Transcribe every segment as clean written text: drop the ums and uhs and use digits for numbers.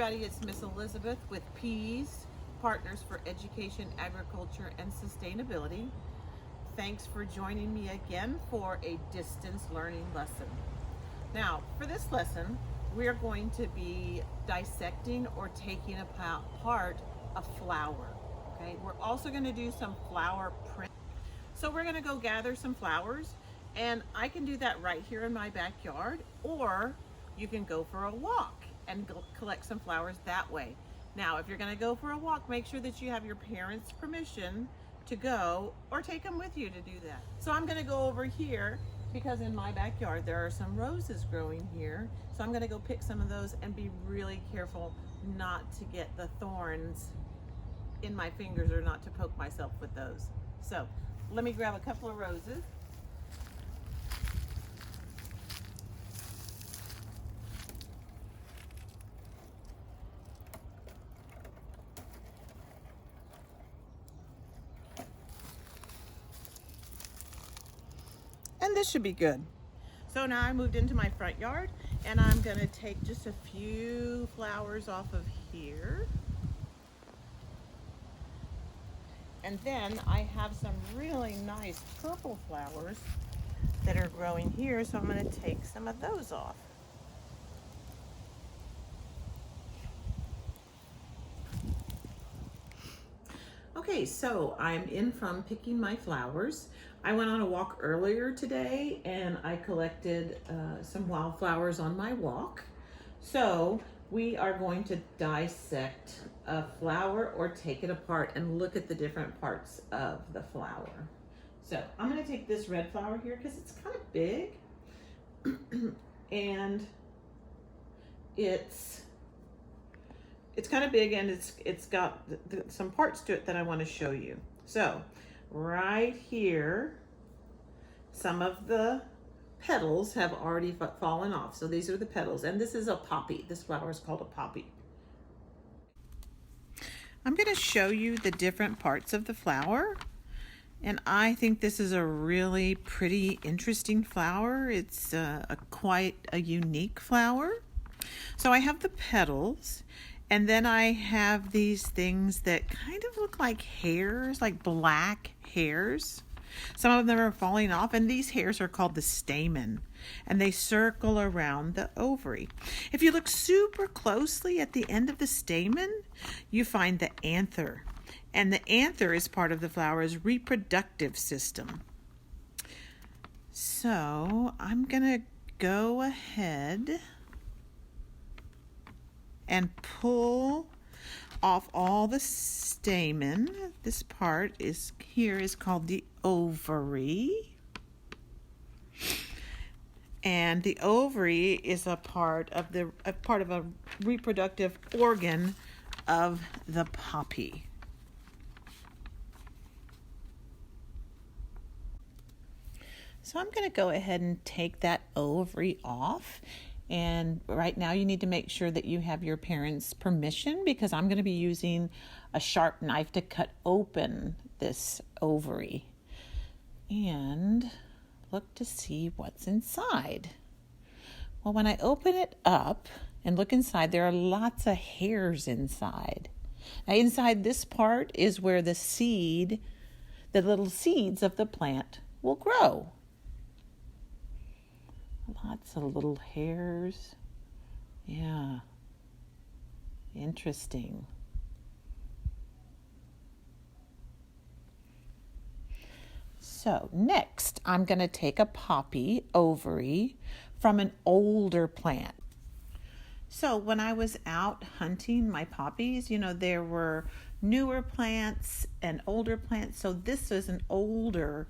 everybody, it's Miss Elizabeth with Peas, Partners for Education, Agriculture, and Sustainability. Thanks for joining me again for a distance learning lesson. Now, for this lesson, we are going to be dissecting or taking apart a flower. Okay, we're also going to do some flower print. So we're going to go gather some flowers, and I can do that right here in my backyard, or you can go for a walk and go collect some flowers that way. Now, if you're going to go for a walk, make sure that you have your parents' permission to go, or take them with you to do that. So I'm going to go over here because in my backyard there are some roses growing here. So I'm going to go pick some of those and be really careful not to get the thorns in my fingers or not to poke myself with those. So let me grab a couple of roses. And this should be good. So now I moved into my front yard, and I'm going to take just a few flowers off of here. And then I have some really nice purple flowers that are growing here, so I'm going to take some of those off. Okay, so I'm in from picking my flowers. I went on a walk earlier today and I collected some wildflowers on my walk. So we are going to dissect a flower or take it apart and look at the different parts of the flower. So I'm going to take this red flower here because it's kind of big and it's kind of big, and it's got some parts to it that I want to show you. So right here, some of the petals have already fallen off. So these are the petals, and this is a poppy. This flower is called a poppy. I'm going to show you the different parts of the flower, and I think this is a really pretty, interesting flower. It's quite a unique flower. So I have the petals, and then I have these things that kind of look like hairs, like black hairs. Some of them are falling off, and these hairs are called the stamen, and they circle around the ovary. If you look super closely at the end of the stamen, you find the anther, and the anther is part of the flower's reproductive system. So I'm gonna go ahead and pull off all the stamen. This part is called the ovary. And the ovary is a part of a reproductive organ of the poppy. So I'm going to go ahead and take that ovary off. And right now you need to make sure that you have your parents' permission, because I'm going to be using a sharp knife to cut open this ovary and look to see what's inside. Well, when I open it up and look inside, there are lots of hairs inside. Now, inside this part is where the little seeds of the plant will grow. Lots of little hairs. Yeah. Interesting. So next, I'm going to take a poppy ovary from an older plant. So when I was out hunting my poppies, there were newer plants and older plants. So this is an older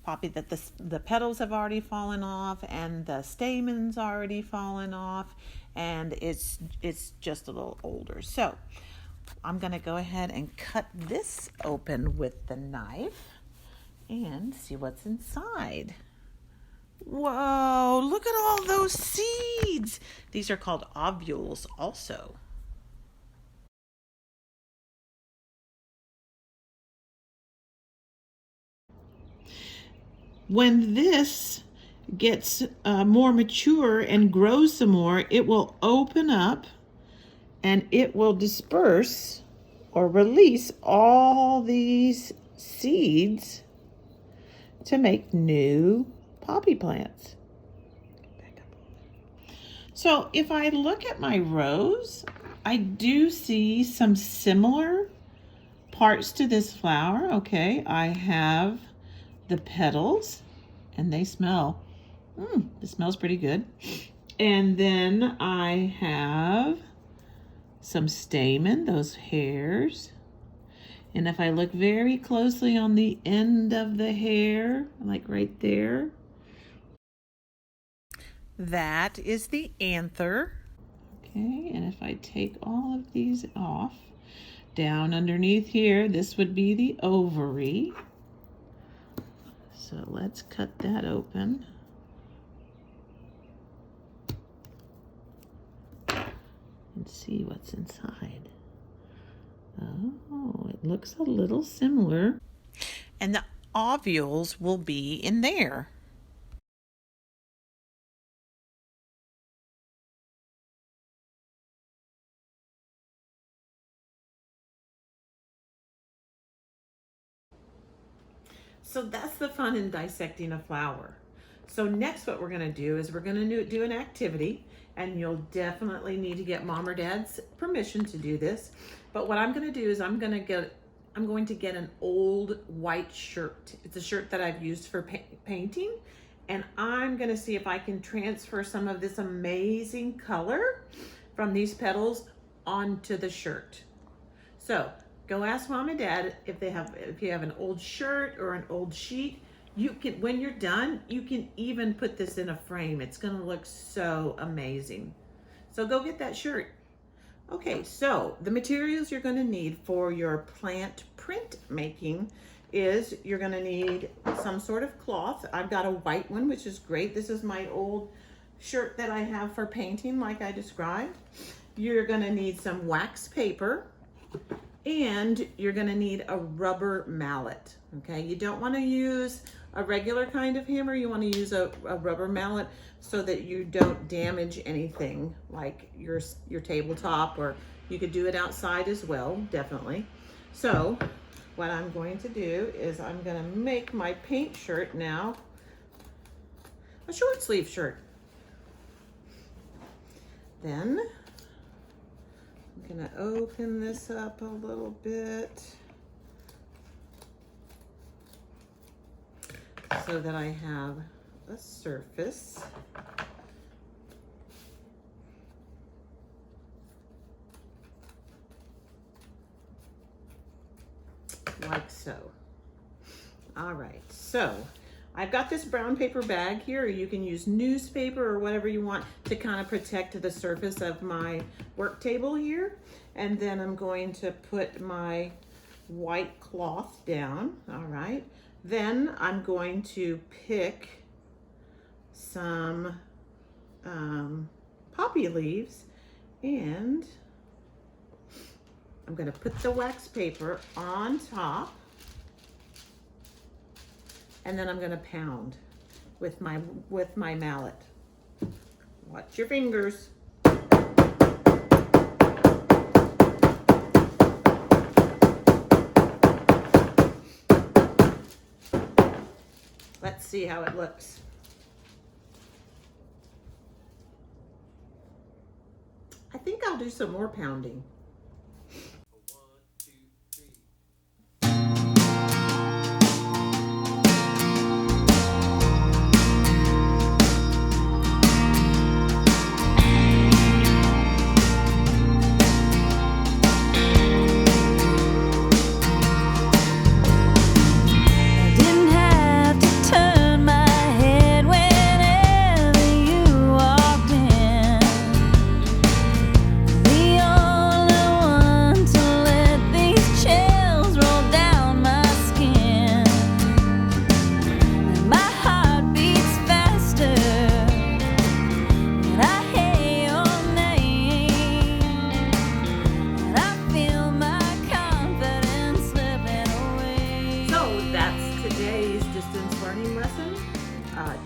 poppy that the petals have already fallen off and the stamens already fallen off, and it's just a little older. So I'm going to go ahead and cut this open with the knife and see what's inside. Whoa, look at all those seeds. These are called ovules also. When this gets more mature and grows some more, it will open up and it will disperse or release all these seeds to make new poppy plants. Back up a little bit. So if I look at my rose, I do see some similar parts to this flower. Okay, I have the petals and they smell, it smells pretty good. And then I have some stamen, those hairs. And if I look very closely on the end of the hair, like right there, that is the anther. Okay, and if I take all of these off, down underneath here, this would be the ovary. So let's cut that open. And see what's inside. Oh, it looks a little similar. And the ovules will be in there. So that's the fun in dissecting a flower. So next what we're going to do is we're going to do an activity, and you'll definitely need to get mom or dad's permission to do this. But what I'm going to do is I'm going to get an old white shirt. It's a shirt that I've used for painting, and I'm going to see if I can transfer some of this amazing color from these petals onto the shirt. So go ask mom and dad if you have an old shirt or an old sheet. You can, when you're done, you can even put this in a frame. It's gonna look so amazing. So go get that shirt. Okay, so the materials you're gonna need for your plant print making is you're gonna need some sort of cloth. I've got a white one, which is great. This is my old shirt that I have for painting, like I described. You're gonna need some wax paper, and you're gonna need a rubber mallet, okay? You don't wanna use a regular kind of hammer. You wanna use a rubber mallet so that you don't damage anything like your tabletop, or you could do it outside as well, definitely. So what I'm going to do is I'm gonna make my paint shirt now a short sleeve shirt. Then I'm gonna open this up a little bit so that I have a surface. Like so. All right, so I've got this brown paper bag here. You can use newspaper or whatever you want to kind of protect the surface of my work table here. And then I'm going to put my white cloth down, all right? Then I'm going to pick some poppy leaves, and I'm gonna put the wax paper on top, and then I'm gonna pound with my mallet. Watch your fingers. Let's see how it looks. I think I'll do some more pounding.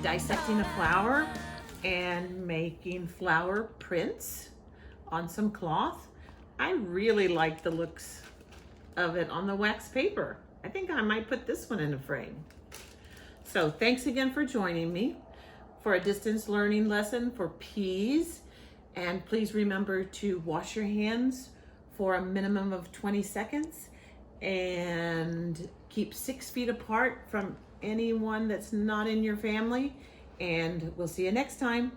Dissecting a flower and making flower prints on some cloth. I really like the looks of it on the wax paper. I think I might put this one in a frame. So thanks again for joining me for a distance learning lesson for peas. And please remember to wash your hands for a minimum of 20 seconds and keep 6 feet apart from anyone that's not in your family. And we'll see you next time.